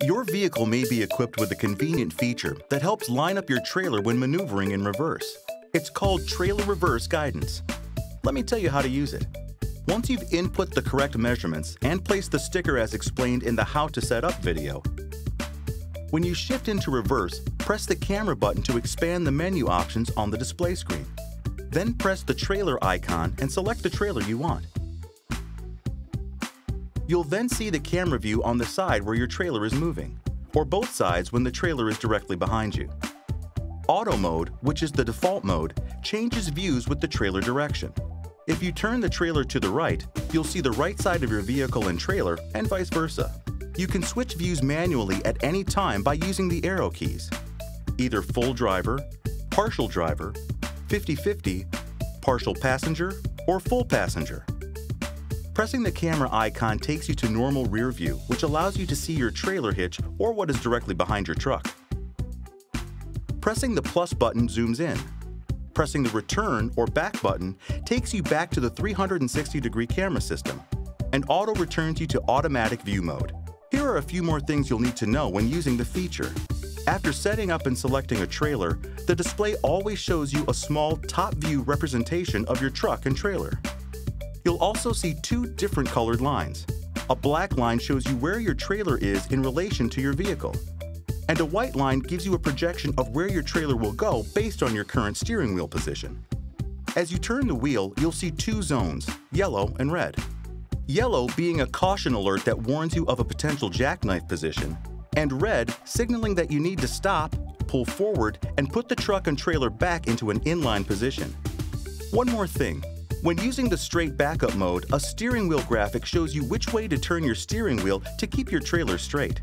Your vehicle may be equipped with a convenient feature that helps line up your trailer when maneuvering in reverse. It's called Trailer Reverse Guidance. Let me tell you how to use it. Once you've input the correct measurements and placed the sticker as explained in the How to Set Up video, when you shift into reverse, press the camera button to expand the menu options on the display screen. Then press the trailer icon and select the trailer you want. You'll then see the camera view on the side where your trailer is moving, or both sides when the trailer is directly behind you. Auto mode, which is the default mode, changes views with the trailer direction. If you turn the trailer to the right, you'll see the right side of your vehicle and trailer, and vice versa. You can switch views manually at any time by using the arrow keys. Either full driver, partial driver, 50/50, partial passenger, or full passenger. Pressing the camera icon takes you to normal rear view, which allows you to see your trailer hitch or what is directly behind your truck. Pressing the plus button zooms in. Pressing the return or back button takes you back to the 360-degree camera system, and auto returns you to automatic view mode. Here are a few more things you'll need to know when using the feature. After setting up and selecting a trailer, the display always shows you a small top view representation of your truck and trailer. You'll also see two different colored lines. A black line shows you where your trailer is in relation to your vehicle, and a white line gives you a projection of where your trailer will go based on your current steering wheel position. As you turn the wheel, you'll see two zones, yellow and red. Yellow being a caution alert that warns you of a potential jackknife position, and red signaling that you need to stop, pull forward, and put the truck and trailer back into an inline position. One more thing. When using the straight backup mode, a steering wheel graphic shows you which way to turn your steering wheel to keep your trailer straight.